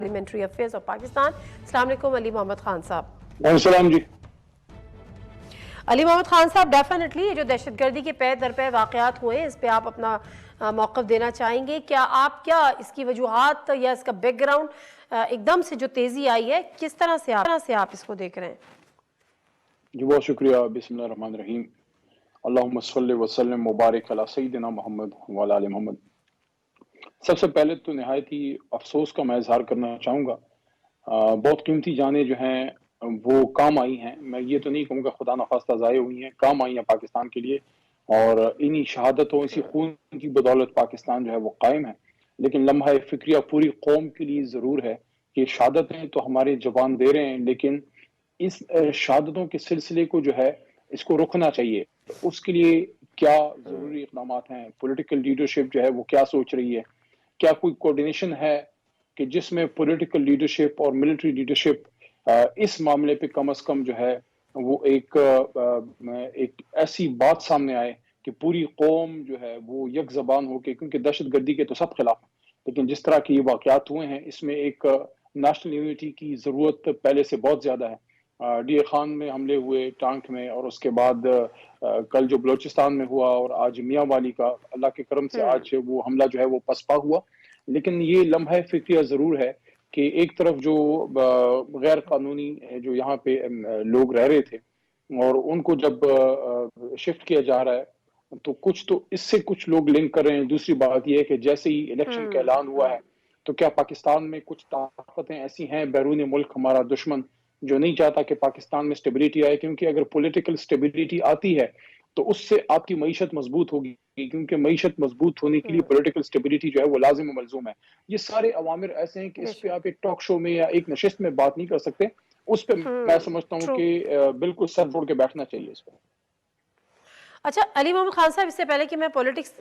Parliamentary affairs of Pakistan. अस्सलाम वालेकुम अली मोहम्मद खान साहब। वालेकुम जी। अली मोहम्मद खान साहब, डेफिनेटली ये जो दहशतगर्दी के पै दर पै वाक़यात हुए इस पे आप अपना मौक़िफ़ देना चाहेंगे। क्या इसकी वजूहात या इसका बैकग्राउंड एकदम से जो तेज़ी आई है, किस तरह से आप इसको देख रहे हैं? जी बहुत शुक्रिया। बिस्मिल्लाहिर्रहमानिर्रहीम। अल्लाहुम्मा सल्लि व सल्लिम मुबारिक अला सय्यिदिना मोहम्मद व अला आलि मोहम्मद। सबसे पहले तो निहायत ही अफसोस का मैं इजहार करना चाहूँगा। बहुत कीमती जानें जो हैं वो काम आई हैं। मैं ये तो नहीं कहूँगा खुदा न खास्ता ज़ाय हुई हैं, काम आई हैं पाकिस्तान के लिए, और इन्हीं शहादतों, इसी खून की बदौलत पाकिस्तान जो है वो कायम है। लेकिन लम्हा फ़िक्रिया पूरी कौम के लिए ज़रूर है कि शहादतें तो हमारे जवान दे रहे हैं, लेकिन इस शहादतों के सिलसिले को जो है इसको रुकना चाहिए। उसके लिए क्या ज़रूरी इक़दामात हैं? पॉलिटिकल लीडरशिप जो है वो क्या सोच रही है? क्या कोई कोऑर्डिनेशन है कि जिसमें पॉलिटिकल लीडरशिप और मिलिट्री लीडरशिप इस मामले पे कम से कम जो है वो एक ऐसी बात सामने आए कि पूरी कौम जो है वो एक ज़बान हो के, क्योंकि दहशतगर्दी के तो सब खिलाफ हैं, लेकिन जिस तरह के ये वाक़यात हुए हैं इसमें एक नेशनल यूनिटी की ज़रूरत पहले से बहुत ज़्यादा है। डीए खान में हमले हुए टांक में, और उसके बाद कल जो बलोचिस्तान में हुआ, और आज मियाँ वाली का अल्लाह के करम से आज वो हमला जो है वो पसपा हुआ। लेकिन ये लम्हा फ़िक्रिया ज़रूर है कि एक तरफ जो गैर कानूनी जो यहाँ पे लोग रह रहे थे और उनको जब शिफ्ट किया जा रहा है तो इससे कुछ लोग लिंक कर रहे हैं। दूसरी बात यह है कि जैसे ही इलेक्शन का ऐलान हुआ है तो क्या पाकिस्तान में कुछ ताकतें ऐसी हैं बैरून मुल्क, हमारा दुश्मन, जो नहीं चाहता कि पाकिस्तान में स्टेबिलिटी आए, क्योंकि अगर पॉलिटिकल स्टेबिलिटी आती है तो उससे आपकी मईशत मजबूत होगी, क्योंकि मईशत मजबूत होने के लिए पॉलिटिकल स्टेबिलिटी जो है वो लाजिम व मलजूम है। ये सारे अवामिर ऐसे हैं कि इस पे आप एक टॉक शो में या एक नशिस्त में बात नहीं कर सकते। उस पर मैं समझता हूँ कि बिल्कुल सर जोड़ के बैठना चाहिए इस पर। अच्छा अली मोहम्मद खान साहब, इससे पहले कि मैं पॉलिटिक्स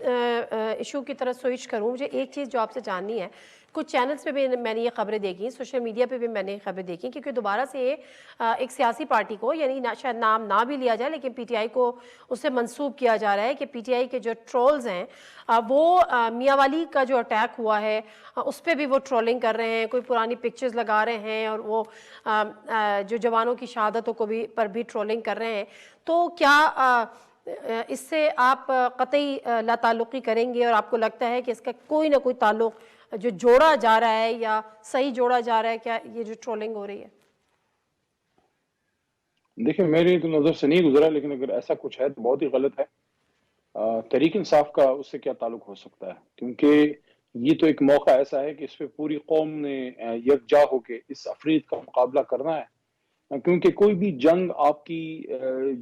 इशू की तरफ स्विच करूं, मुझे एक चीज़ जो आपसे जाननी है। कुछ चैनल्स पे भी मैंने ये खबरें देखी, सोशल मीडिया पे भी मैंने खबरें देखी, क्योंकि दोबारा से एक सियासी पार्टी को, यानी शायद नाम ना भी लिया जाए, लेकिन पीटीआई को उससे मंसूब किया जा रहा है कि पीटीआई के जो ट्रोल्स हैं वो मियाँवाली का जो अटैक हुआ है उस पर भी वो ट्रोलिंग कर रहे हैं, कोई पुरानी पिक्चर्स लगा रहे हैं, और वो जो जवानों की शहादतों को भी पर भी ट्रोलिंग कर रहे हैं। तो क्या इससे आप कतई लाताल्लुकी करेंगे, और आपको लगता है कि इसका कोई ना कोई ताल्लुक जो जोड़ा जा रहा है या सही जोड़ा जा रहा है, क्या ये जो ट्रोलिंग हो रही है? देखिए, मेरी तो नज़र से नहीं गुजरा, लेकिन अगर ऐसा कुछ है तो बहुत ही गलत है। तहरीक इंसाफ का उससे क्या ताल्लुक हो सकता है? क्योंकि ये तो एक मौका ऐसा है कि इस पे पूरी कौम ने यकजा होके इस अफरीद का मुकाबला करना है। क्योंकि कोई भी जंग आपकी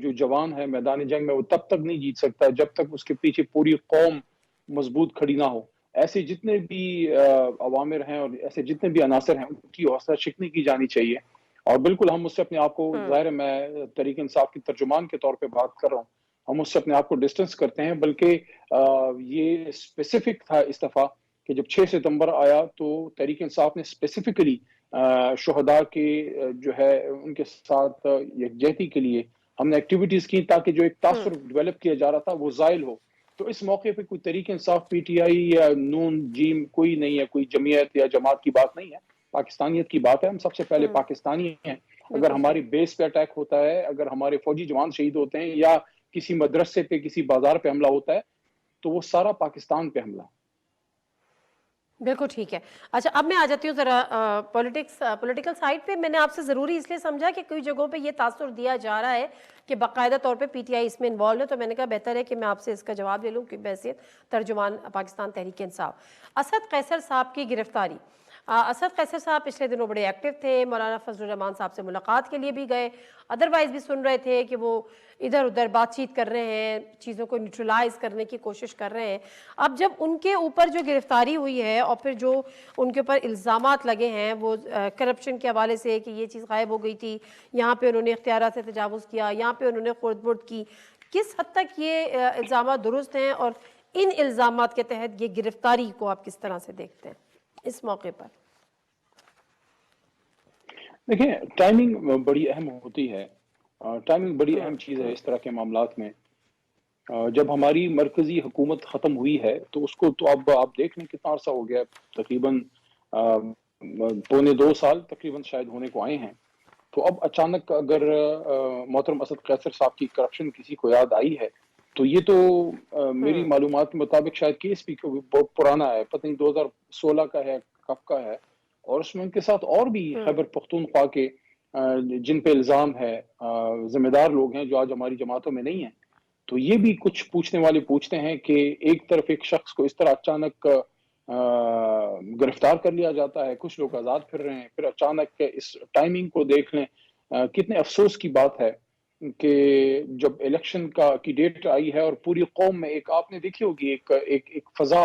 जो जवान है मैदान जंग में, वो तब तक नहीं जीत सकता जब तक उसके पीछे पूरी कौम मजबूत खड़ी ना हो। ऐसे जितने भी अवामिर हैं और ऐसे जितने भी अनासर हैं उनकी हौसला शिकनी की जानी चाहिए। और बिल्कुल हम उससे अपने आप को, ज़ाहिर है मैं तहरीक इंसाफ की तर्जुमान के तौर पे बात कर रहा हूँ, हम उससे अपने आप को डिस्टेंस करते हैं। बल्कि ये स्पेसिफिक था इस दफ़ा कि जब 6 सितंबर आया तो तहरीक इंसाफ ने स्पेसिफिकली शुहदा के जो है उनके साथ यकजहती के लिए हमने एक्टिविटीज की, ताकि जो एक तासुर डेवलप किया जा रहा था वो ज़ाइल हो। तो इस मौके पे कोई तहरीक इंसाफ, पीटीआई या नून जीम कोई नहीं है, कोई जमीयत या जमात की बात नहीं है, पाकिस्तानियत की बात है। हम सबसे पहले पाकिस्तानी हैं। अगर हमारी बेस पे अटैक होता है, अगर हमारे फौजी जवान शहीद होते हैं, या किसी मदरसे पे, किसी बाजार पे हमला होता है, तो वो सारा पाकिस्तान पे हमला। बिल्कुल ठीक है। अच्छा, अब मैं आ जाती हूँ ज़रा पॉलिटिकल साइड पे। मैंने आपसे ज़रूरी इसलिए समझा कि कई जगहों पे ये तासुर दिया जा रहा है कि बाकायदा तौर पे पीटीआई इसमें इन्वॉल्व है, तो मैंने कहा बेहतर है कि मैं आपसे इसका जवाब ले लूँ कि बहैसियत तर्जुमान पाकिस्तान तहरीक इंसाफ। असद कैसर साहब की गिरफ्तारी, असद कैसर साहब पिछले दिनों बड़े एक्टिव थे, मौलाना फजलुर रहमान साहब से मुलाकात के लिए भी गए, अदरवाइज़ भी सुन रहे थे कि वो इधर उधर बातचीत कर रहे हैं, चीज़ों को न्यूट्रलाइज करने की कोशिश कर रहे हैं। अब जब उनके ऊपर जो गिरफ्तारी हुई है और फिर जो उनके ऊपर इल्ज़ामात लगे हैं वो करप्शन के हवाले से कि ये चीज़ गायब हो गई थी, यहाँ पे उन्होंने इख्तियारात से तजावुज़ किया, यहाँ पे उन्होंने खुर्द-बुर्द की, किस हद तक ये इल्ज़ामात दुरुस्त हैं, और इन इल्ज़ामात के तहत ये गिरफ्तारी को आप किस तरह से देखते हैं इस मौके पर? देखिए, टाइमिंग बड़ी अहम होती है। टाइमिंग बड़ी अहम चीज़ है इस तरह के मामलात में। जब हमारी मरकजी हुकूमत ख़त्म हुई है तो उसको तो अब आप देख लें कितना अर्सा हो गया, तकरीबन पौने 2 साल तकरीबन शायद होने को आए हैं। तो अब अचानक अगर मोहतरम असद कैसर साहब की करप्शन किसी को याद आई है, तो ये तो मेरी मालूमात के मुताबिक शायद केस भी बहुत पुराना है, पता नहीं 2016 का है, कब का है, और उसमें उनके साथ और भी खैबर पख्तूनख्वा के जिन पे इल्ज़ाम है, जिम्मेदार लोग हैं जो आज हमारी जमातों में नहीं है। तो ये भी कुछ पूछने वाले पूछते हैं कि एक तरफ एक शख्स को इस तरह अचानक गिरफ्तार कर लिया जाता है, कुछ लोग आज़ाद फिर रहे हैं, फिर अचानक इस टाइमिंग को देख लें। कितने अफसोस की बात है कि जब इलेक्शन की डेट आई है और पूरी कौम में एक, आपने देखी होगी, एक फजा,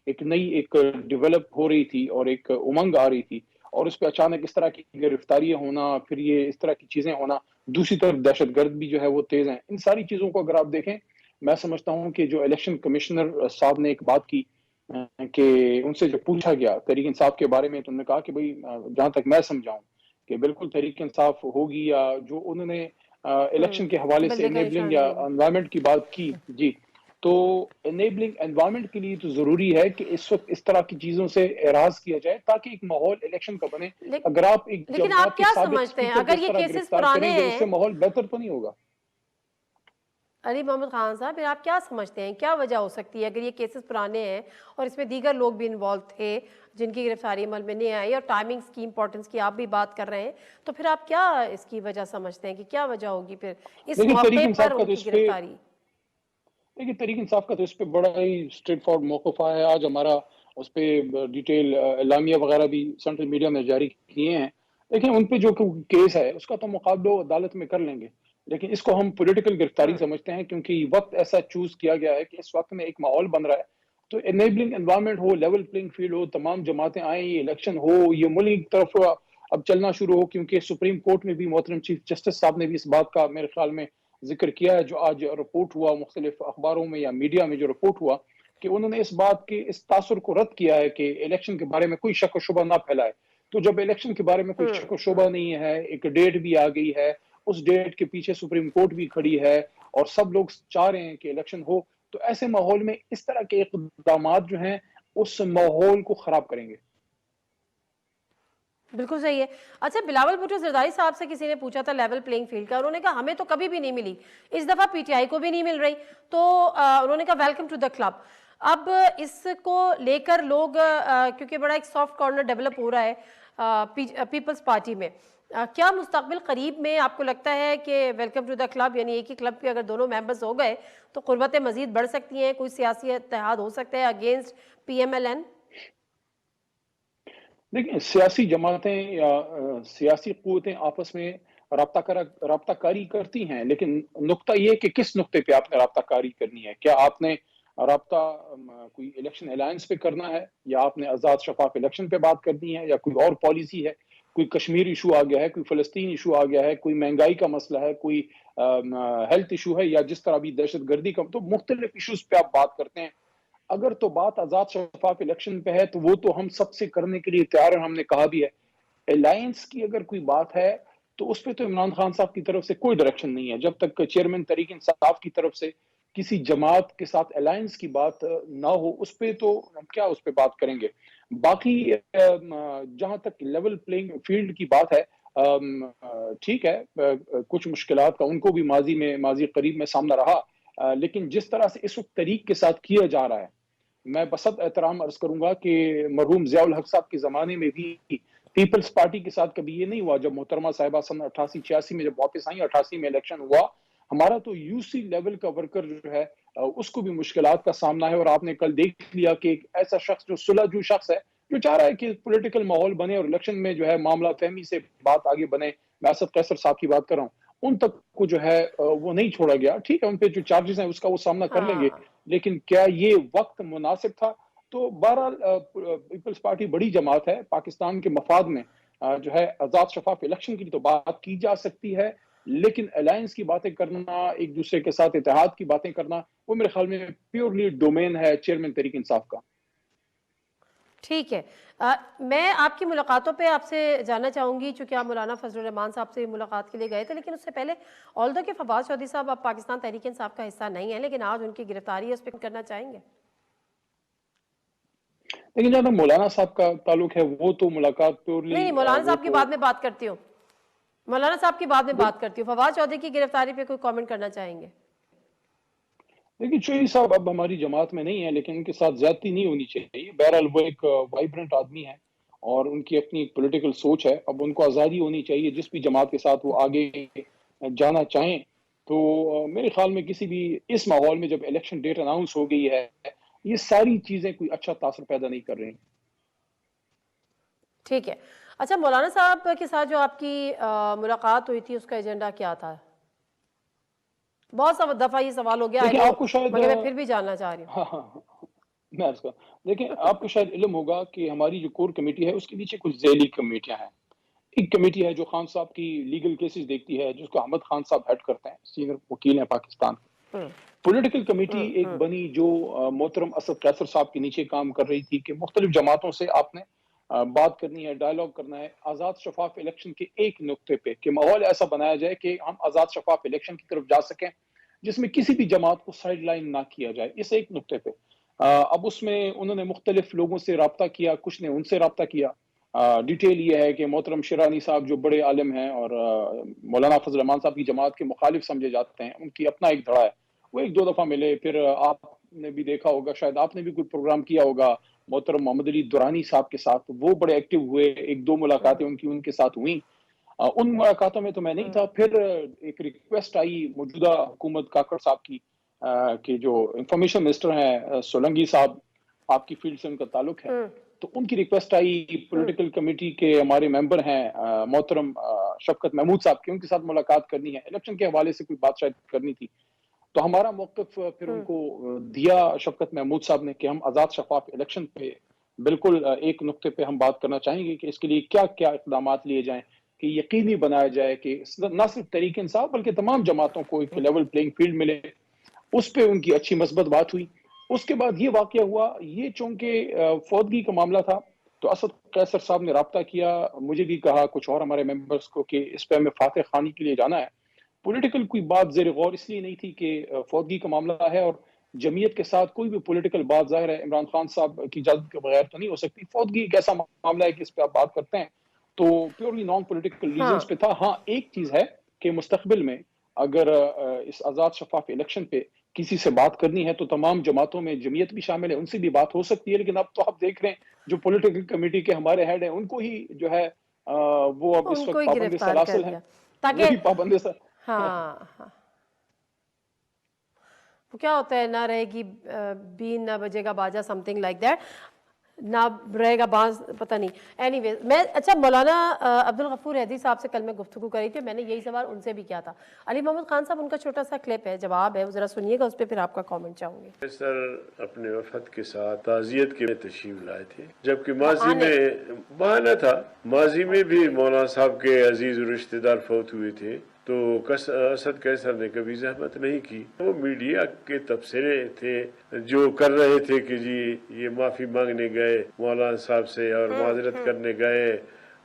एक नई एक डेवलप हो रही थी और एक उमंग आ रही थी, और उस पर अचानक इस तरह की गिरफ्तारियां होना, फिर ये इस तरह की चीजें होना, दूसरी तरफ दहशतगर्द भी जो है वो तेज हैं। इन सारी चीजों को अगर आप देखें, मैं समझता हूं कि जो इलेक्शन कमिश्नर साहब ने एक बात की कि उनसे जब पूछा गया तहरीक इंसाफ के बारे में, तो उन्होंने कहा कि भाई जहां तक मैं समझाऊं कि बिल्कुल तहरीक इंसाफ होगी, या जो उन्होंने इलेक्शन के हवाले से इनेबलिंग या एनवायरनमेंट की बात की जी, तो इनेबलिंग एनवायरनमेंट के लिए तो जरूरी है कि इस वक्त इस तरह की चीजों से एराज किया जाए ताकि एक माहौल इलेक्शन का बने। अगर आप एक लेकिन आप क्या समझते हैं, अगर ये केसेस पुराने हैं, उससे माहौल बेहतर तो नहीं होगा? अली मोहम्मद खान साहब, फिर आप क्या समझते हैं क्या वजह हो सकती है, अगर ये केसेस पुराने हैं और इसमें दीगर लोग भी इन्वॉल्व थे जिनकी गिरफ्तारी अमल में नहीं आई, और टाइमिंग्स की इंपॉर्टेंस की आप भी बात कर रहे हैं, तो फिर आप क्या इसकी वजह समझते हैं कि क्या वजह होगी फिर इस मौके पर उनकी गिरफ्तारी? देखिए, तहरीक इंसाफ का तो इस पे बड़ा ही स्ट्रेट फॉरवर्ड मौक़िफ़ है। आज हमारा उस पे डिटेल एलामिया वगैरह भी सेंट्रल मीडिया में जारी किए हैं। देखिए, उन पे जो केस है उसका तो मुकाबला अदालत में कर लेंगे, लेकिन इसको हम पॉलिटिकल गिरफ्तारी समझते हैं, क्योंकि वक्त ऐसा चूज किया गया है कि इस वक्त में एक माहौल बन रहा है, तो इनेबलिंग एनवायरनमेंट हो, लेवल प्लेइंग फील्ड हो, तमाम जमातें आए, ये इलेक्शन हो, ये मुल्क की तरफ अब चलना शुरू हो, क्योंकि सुप्रीम कोर्ट में भी मोहतरम चीफ जस्टिस साहब ने भी इस बात का मेरे ख्याल में जिक्र किया है, जो आज रिपोर्ट हुआ मुख्तलिफ अखबारों में या मीडिया में जो रिपोर्ट हुआ, कि उन्होंने इस बात के इस तासुर को रद्द किया है कि इलेक्शन के बारे में कोई शक व शुबा ना फैलाए। तो जब इलेक्शन के बारे में कोई शक व शुबा नहीं है, एक डेट भी आ गई है, उस डेट के पीछे सुप्रीम कोर्ट भी खड़ी है और सब लोग चाह रहे हैं कि इलेक्शन हो, तो ऐसे माहौल में इस तरह के इक़दाम जो हैं उस माहौल को खराब करेंगे। बिल्कुल सही है। अच्छा, बिलावल भुट्टो जरदारी साहब से किसी ने पूछा था लेवल प्लेइंग फील्ड का, उन्होंने कहा हमें तो कभी भी नहीं मिली, इस दफ़ा पीटीआई को भी नहीं मिल रही, तो उन्होंने कहा वेलकम टू द क्लब। अब इसको लेकर लोग क्योंकि बड़ा एक सॉफ्ट कॉर्नर डेवलप हो रहा है पीपल्स पार्टी में, क्या मुस्तकबिल करीब में आपको लगता है कि वेलकम टू द क्लब, यानी एक ही क्लब के अगर दोनों मेंबर्स हो गए तो क़ुर्बतें मज़ीद बढ़ सकती हैं, कोई सियासी इत्तेहाद हो सकता है अगेंस्ट PMLN? देखिए, सियासी जमातें या सियासी क़ुव्वतें आपस में राब्ताकारी करती हैं, लेकिन नुक्ता ये है कि किस नुक्ते पे आपने राब्ताकारी करनी है। क्या आपने राब्ता कोई इलेक्शन अलायंस पे करना है, या आपने आज़ाद शफाफ इलेक्शन पे बात करनी है, या कोई और पॉलिसी है, कोई कश्मीर इशू आ गया है, कोई फ़लस्तीन इशू आ गया है, कोई महंगाई का मसला है, कोई हेल्थ इशू है, या जिस तरह भी दहशतगर्दी का, तो मुख्तलिफ इशूज़ पे आप बात करते हैं। अगर तो बात आज़ाद शफाफ इलेक्शन पे है तो वो तो हम सबसे करने के लिए तैयार हैं, हमने कहा भी है। अलायंस की अगर कोई बात है तो उस पे तो इमरान खान साहब की तरफ से कोई डायरेक्शन नहीं है, जब तक चेयरमैन तहरीक इंसाफ की तरफ से किसी जमात के साथ अलायंस की बात ना हो, उस पे तो हम क्या उस पे बात करेंगे। बाकी जहां तक लेवल प्लेइंग फील्ड की बात है, ठीक है, कुछ मुश्किलात का उनको भी माजी करीब में सामना रहा, लेकिन जिस तरह से इस वक्त तहरीक के साथ किया जा रहा है, मैं बसत एहतराम अर्ज करूंगा कि मरहूम ज़ियाउल हक साहब के ज़माने में भी पीपल्स पार्टी के साथ कभी ये नहीं हुआ। जब मोहतरमा साहिबा सन 88-86 में जब वापस आई, 88 में इलेक्शन हुआ, हमारा तो यूसी लेवल का वर्कर जो है उसको भी मुश्किलात का सामना है, और आपने कल देख लिया कि एक ऐसा शख्स जो सुलझू शख्स है, जो चाह रहा है कि पॉलिटिकल माहौल बने और इलेक्शन में जो है मामला फहमी से बात आगे बने, मैं असद कैसर साहब की बात कर रहा हूँ, उन तक को जो है वो नहीं छोड़ा गया। ठीक है, उन पे जो चार्जेस हैं उसका वो सामना कर लेंगे, लेकिन क्या ये वक्त मुनासिब था? तो बहरहाल पीपल्स पार्टी बड़ी जमात है, पाकिस्तान के मफाद में जो है आज़ाद शफाफ इलेक्शन की तो बात की जा सकती है, लेकिन अलायंस की बातें करना, एक दूसरे के साथ इत्तेहाद की बातें करना, वो मेरे ख्याल में प्योरली डोमेन है चेयरमैन तहरीक इंसाफ का। ठीक है। मैं आपकी मुलाकातों पे आपसे जानना चाहूँगी, चूँकि आप मौलाना फजलुर रहमान साहब से मुलाकात के लिए गए थे, लेकिन उससे पहले ऑल्दो कि फवाद चौधरी साहब अब पाकिस्तान तहरीक इंसाफ का हिस्सा नहीं है, लेकिन आज उनकी गिरफ्तारी है, उस पर करना चाहेंगे? लेकिन जहाँ तक मौलाना साहब का ताल्लुक है, वो तो मुलाकात प्योरली नहीं मौलाना वो साहब की तो बाद में बात करती हूँ, मौलाना साहब की बाद में बात करती हूँ। फवाद चौधरी की गिरफ्तारी पे कोई कमेंट करना चाहेंगे? देखिए चौधरी साहब अब हमारी जमात में नहीं है, लेकिन उनके साथ ज्यादती नहीं होनी चाहिए। बहरहाल वो एक वाइब्रेंट आदमी है और उनकी अपनी पॉलिटिकल सोच है। अब उनको आज़ादी होनी चाहिए, जिस भी जमात के साथ वो आगे जाना चाहें। तो मेरे ख्याल में किसी भी इस माहौल में जब इलेक्शन डेट अनाउंस हो गई है, ये सारी चीजें कोई अच्छा तासर पैदा नहीं कर रही। ठीक है। अच्छा मौलाना साहब के साथ जो आपकी मुलाकात हुई थी उसका एजेंडा क्या था? बहुत सा दफा ये सवाल हो गया, आई देखिए नो, आपको शायद मगर मैं फिर भी जानना चाह रही हूँ। हाँ हाँ हाँ, मैं अर्ज कर देखिए आपको शायद इल्म होगा कि हमारी जो कोर कमेटी है उसके नीचे कुछ ज़ैली कमेटियां हैं। एक कमेटी है जो खान साहब की लीगल केसेस देखती है, जिसको अहमद खान साहब हेड करते हैं, सीनियर वकील हैं पाकिस्तान के। पॉलिटिकल कमेटी एक बनी जो मोहतरम असद कैसर साहब के नीचे काम कर रही थी कि मुख्तलिफ जमातों से आपने बात करनी है, डायलॉग करना है, आज़ाद शफाफ इलेक्शन के एक नुक्ते पे कि माहौल ऐसा बनाया जाए कि हम आज़ाद शफाफ इलेक्शन की तरफ जा सकें, जिसमें किसी भी जमात को साइड लाइन ना किया जाए, इस एक नुक्ते पे। अब उसमें उन्होंने मुख्तलिफ लोगों से रब्ता किया, कुछ ने उनसे रब्ता किया। डिटेल ये है कि मोहतरम शिरानी साहब जो बड़े आलिम हैं और मौलाना फजल रहमान साहब की जमात के मुखालिफ समझे जाते हैं, उनकी अपना एक धड़ा है, वो एक दो दफा मिले। फिर आपने भी देखा होगा, शायद आपने भी कोई प्रोग्राम किया होगा मोहतरम मोहम्मद अली दुरानी साहब के साथ, वो बड़े एक्टिव हुए, एक दो मुलाकातें उनकी उनके साथ हुई। उन मुलाकातों में तो मैं नहीं था। फिर एक रिक्वेस्ट आई मौजूदा हुकूमत काकड़ साहब की कि जो इंफॉर्मेशन मिनिस्टर हैं सोलंकी साहब, आपकी फील्ड से उनका ताल्लुक है, तो उनकी रिक्वेस्ट आई पॉलिटिकल कमेटी के हमारे मेंबर हैं मोहतरम शफकत महमूद साहब की, उनके साथ मुलाकात करनी है, इलेक्शन के हवाले से कोई बात शायद करनी थी। तो हमारा मौक़िफ़ फिर उनको दिया शफकत महमूद साहब ने कि हम आज़ाद शफाफ इलेक्शन पे बिल्कुल एक नुक्ते पे हम बात करना चाहेंगे कि इसके लिए क्या क्या इक़दामात लिए जाएं कि यकीनी बनाया जाए कि न सिर्फ तहरीक इंसाफ बल्कि तमाम जमातों को एक लेवल प्लेइंग फील्ड मिले। उस पे उनकी अच्छी मस्बत बात हुई। उसके बाद ये वाक़या हुआ, ये चूंकि फौदगी का मामला था, तो असद कैसर साहब ने राब्ता किया, मुझे भी कहा, कुछ और हमारे मेंबर्स को, कि इस पे हमें फातह खानी के लिए जाना है। पॉलिटिकल कोई बात ज़ेर गौर इसलिए नहीं थी कि फौदगी का मामला है और जमीयत के साथ कोई भी पॉलिटिकल बात ज़ाहिर है इमरान खान साहब की इजाज़त के बगैर तो नहीं हो सकती। फौदगी एक ऐसा मामला है कि इस पे आप बात करते हैं, तो प्योरली नॉन पॉलिटिकल रीजंस पे था। हाँ, एक चीज़ है कि मुस्तकबिल में अगर इस आज़ाद शफाफ इलेक्शन पे किसी से बात करनी है तो तमाम जमातों में जमीयत भी शामिल है, उनसे भी बात हो सकती है। लेकिन अब तो आप देख रहे हैं जो पॉलिटिकल कमेटी के हमारे हेड हैं, उनको ही जो है वो अब इस उनको वक्त ही पाबंद गिरफ्तार कर सलासिल दिया है, ताकि वही पाबंद हाँ हाँ, वो क्या होता है, ना रहेगी बीन ना बजेगा बाजा, समथिंग लाइक दैट, ना रहेगा बांस, पता नहीं। एनीवे मैं अच्छा मौलाना अब्दुल गफूर हैदी साहब से कल मैं गुफ्तगू करी थी, मैंने यही सवाल उनसे भी किया था। अली मोहम्मद खान साहब, उनका छोटा सा क्लिप है, जवाब है, वो जरा सुनिएगा, उस पर फिर आपका कमेंट चाहूंगी। सर अपने वफद के साथ ताज़ियत के तशरीफ लाए थे, जबकि माजी में बहाना था, माजी में भी मौलाना साहब के अजीज रिश्तेदार फौत हुए थे, तो असद कैसर ने कभी जहमत नहीं की। वो मीडिया के तबसरे थे जो कर रहे थे कि जी ये माफ़ी मांगने गए मौलाना साहब से और माजरत करने गए,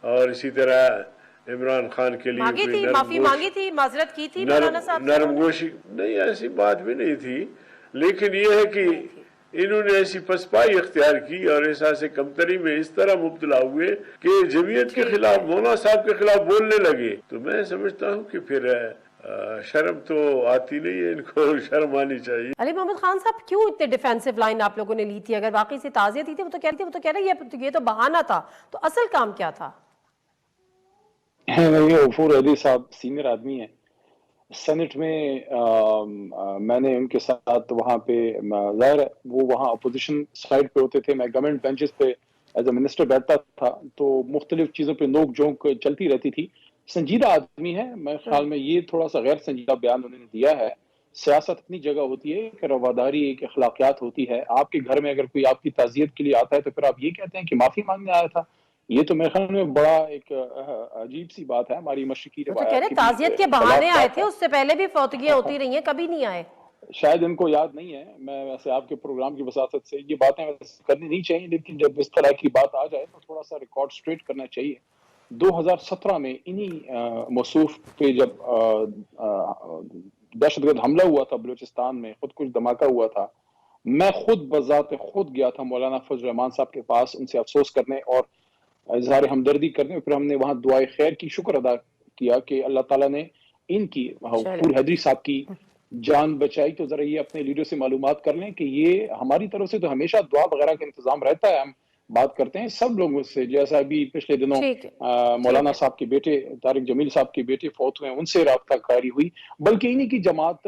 और इसी तरह इमरान खान के लिए माफी मांगी थी, माजरत की थी मौलाना साहब से। नरम गोशी नहीं, ऐसी बात भी नहीं थी, लेकिन ये है कि इन्होंने ऐसी पसपाई इख्तियार की और एहसास कमतरी में इस तरह मुब्तला हुए कि जमीयत के खिलाफ, मौलाना साहब के खिलाफ बोलने लगे। तो मैं समझता हूँ कि फिर शर्म तो आती नहीं है, इनको शर्म आनी चाहिए। अली मोहम्मद खान साहब क्यों इतने डिफेंसिव लाइन आप लोगों ने ली थी? अगर वाकई से ताज़ियत थी, वो तो कह रहे ये तो बहाना था, तो असल काम क्या था? गफूर हैदी साहब सीनियर आदमी है सेनेट में। मैंने उनके साथ वहाँ पे, ज़ाहिर है वो वहाँ अपोजिशन साइड पे होते थे, मैं गवर्नमेंट बेंचेस पे एज ए मिनिस्टर बैठता था, तो मुख्तलिफ चीज़ों पे नोक झोंक चलती रहती थी। संजीदा आदमी है, मेरे ख्याल में ये थोड़ा सा गैर संजीदा बयान उन्होंने दिया है। सियासत अपनी जगह होती है, एक रवादारी, एक अखलाकियात होती है। आपके घर में अगर कोई आपकी ताज़ियत के लिए आता है तो फिर आप ये कहते हैं कि माफ़ी मांगने आया था, ये तो मेरे ख्याल में बड़ा एक अजीब सी बात है। हमारी मशरकी रिवायत की ताज़ियत के बहाने आए थे, उससे पहले भी फौतगियां होती रही हैं, कभी नहीं आए। शायद इनको याद नहीं है। मैं वैसे आपके प्रोग्राम की वसात से ये बातें करनी नहीं चाहिए, लेकिन जब इस तरह की बात आ जाए तो थोड़ा सा रिकॉर्ड स्ट्रेट करना चाहिए। 2017 में इन्हीं मौसूफ पे जब दहशतगर्द हमला हुआ था बलूचिस्तान में, खुद कुछ धमाका हुआ था, میں خود بذات خود گیا تھا مولانا فضل الرحمان صاحب کے پاس ان سے افسوس کرنے اور اظہار ہمدردی کرنے، پھر ہم نے وہاں دعائے خیر کی، شکر ادا کیا کہ اللہ تعالیٰ نے ان کی غفور حیدری صاحب کی جان بچائی۔ تو ذرا یہ اپنے لیڈر سے معلومات کر لیں کہ یہ ہماری طرف سے تو ہمیشہ دعا وغیرہ کا انتظام رہتا ہے، ہم بات کرتے ہیں سب لوگوں سے، جیسا ابھی پچھلے دنوں مولانا صاحب کے بیٹے طارق جمیل صاحب کے بیٹے فوت ہوئے، ان سے رابطہ کاری ہوئی، بلکہ انہی کی جماعت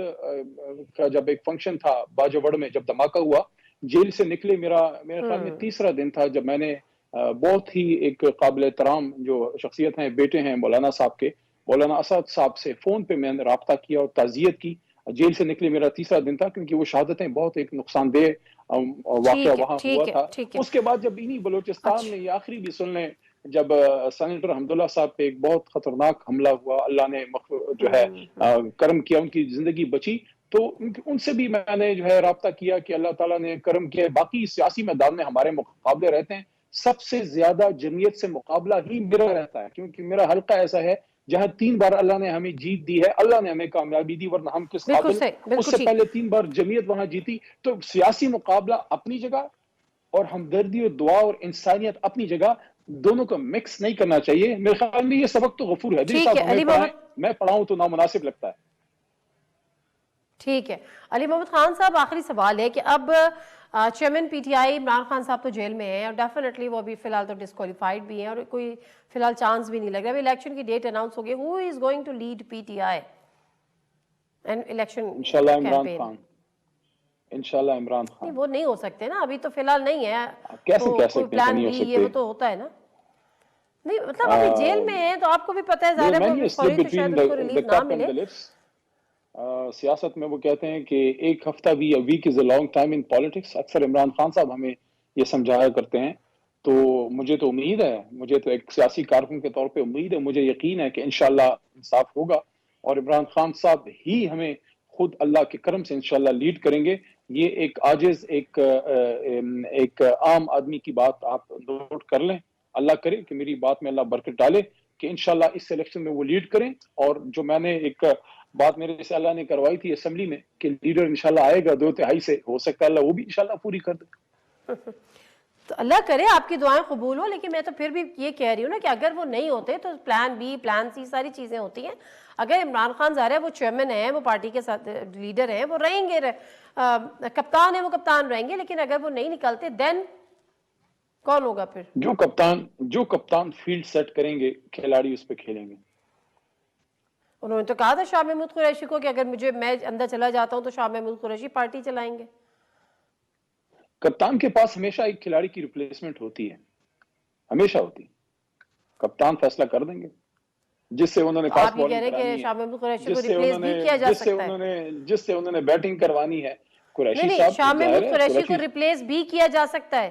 کا جب ایک فنکشن تھا باجوڑ میں، جب دھماکہ ہوا، جیل سے نکلے، میرے خیال میں تیسرا دن تھا، جب میں نے بہت ہی ایک قابل احترام جو شخصیت ہیں، بیٹے ہیں مولانا صاحب کے، مولانا اسد صاحب سے فون پہ میں نے رابطہ کیا اور تعزیت کی۔ جیل سے نکلے میرا تیسرا دن تھا، کیونکہ وہ شہادتیں بہت ایک نقصان دہ واقعہ وہاں ہوا تھا۔ اس کے بعد جب انہی بلوچستان میں یہ آخری بھی سن لیں، جب سینیٹر حمداللہ صاحب پہ ایک بہت خطرناک حملہ ہوا، اللہ نے جو ہے کرم کیا، ان کی زندگی بچی، تو ان سے بھی میں نے جو ہے رابطہ کیا کہ اللہ تعالیٰ نے کرم کیا۔ باقی سیاسی میدان میں ہمارے مقابلے رہتے ہیں، سب سے زیادہ جمعیت سے مقابلہ ہی میرا رہتا ہے، کیونکہ میرا حلقہ ایسا ہے جہاں 3 بار اللہ نے ہمیں جیت دی ہے، اللہ نے ہمیں کامیابی دی، ورنہ ہم کس قابل، اس سے پہلے 3 بار جمعیت وہاں جیتی۔ تو سیاسی مقابلہ اپنی جگہ اور ہمدردی اور دعا اور انسانیت اپنی جگہ، دونوں کو مکس نہیں کرنا چاہیے۔ میرے خیال میں یہ سبق تو غفور حیدری صاحب ہمیں پڑھائیں، میں پڑھاؤں تو نامناسب لگتا ہے۔ ٹھیک ہے علی محمد خان صاحب، آخری سوال ہے کہ اب چیئرمین پی ٹی آئی عمران خان صاحب تو جیل میں ہیں اور ڈیفینیٹلی وہ ابھی فی الحال تو ڈسکوالیفائڈ بھی ہیں اور کوئی فی الحال چانس بھی نہیں لگ رہا، ابھی الیکشن کی ڈیٹ اناؤنس ہو گئی، who is going to lead P T I and election انشاءاللہ عمران خان، انشاءاللہ عمران خان۔ وہ نہیں ہو سکتے نا، ابھی تو فی الحال نہیں ہے، کیسے کہہ سکتے پلان بی یہ وہ تو ہوتا ہے نا، نہیں مطلب ابھی جیل میں ہیں تو آپ کو بھی پتہ ہے ظاہر ہے تو شاید ان کو ریلیف نہ ملے۔ سیاست میں وہ کہتے ہیں کہ ایک ہفتہ بھی a week is a long time in politics، اکثر عمران خان صاحب ہمیں یہ سمجھایا کرتے ہیں۔ تو مجھے تو امید ہے، مجھے تو ایک سیاسی کارکن کے طور پہ امید ہے، مجھے یقین ہے کہ انشاءاللہ انصاف ہوگا اور عمران خان صاحب ہی ہمیں خود اللہ کے کرم سے انشاءاللہ لیڈ کریں گے۔ یہ ایک عاجز، ایک عام آدمی کی بات آپ نوٹ کر لیں، اللہ کرے کہ میری بات میں اللہ برکت ڈالے کہ انشاءاللہ اس الیکشن میں وہ لیڈ کریں۔ اور جو میں نے ایک بات میرے سے اللہ نے کروائی تھی اسمبلی میں کہ لیڈر انشاءاللہ آئے گا 2/3 سے، ہو سکتا ہے اللہ وہ بھی انشاءاللہ پوری کر دے۔ تو اللہ کرے آپ کی دعائیں قبول ہو، لیکن میں تو پھر بھی یہ کہہ رہی ہوں نا کہ اگر وہ نہیں ہوتے تو پلان بی، پلان سی، ساری چیزیں ہوتی ہیں۔ اگر عمران خان ظاہر ہے وہ چیئرمین ہیں، وہ پارٹی کے ساتھ لیڈر ہیں، وہ رہیں گے، کپتان ہیں وہ کپتان رہیں گے، لیکن اگر وہ نہیں نکلتے دین کون ہوگا پھر؟ جو کپتان فیلڈ سیٹ کریں گے، کھلاڑی اس پہ کھیلیں گے۔ انہوں نے تو کہا تھا شاہ محمود قریشی کو کہ اگر میں اندر چلا جاتا ہوں تو شاہ محمود قریشی پارٹی چلائیں گے۔ کپتان کے پاس ہمیشہ ایک کھلاڑی کی ریپلیسمنٹ ہوتی ہے، ہمیشہ ہوتی ہے، کپتان فیصلہ کر دیں گے جس سے انہوں نے آپ یہ کہہ رہے ہیں کہ شاہ محمود قریشی کو ریپلیس بھی کیا جا سکتا ہے، جس سے انہوں نے بیٹنگ کروانی ہے قریشی نہیں، صاحب، شاہ محمود قریشی کو ریپلیس بھی کیا جا سکتا ہے۔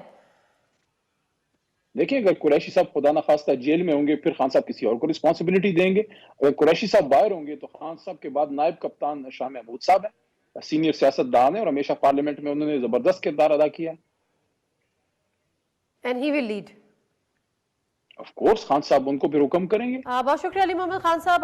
دیکھیں اگر قریشی صاحب خدا نخواستہ جیل میں ہوں گے پھر خان صاحب کسی اور کو رسپانسبلٹی دیں گے، اگر قریشی صاحب باہر ہوں گے تو خان صاحب کے بعد نائب کپتان شاہ محمود صاحب ہیں، سینئر سیاست دان ہیں اور ہمیشہ پارلیمنٹ میں انہوں نے زبردست کردار ادا کیا ہے۔ And he will lead, of course Khan صاحب ان کو پھر حکم کریں گے۔ بہت شکریہ علی محمد خان صاحب۔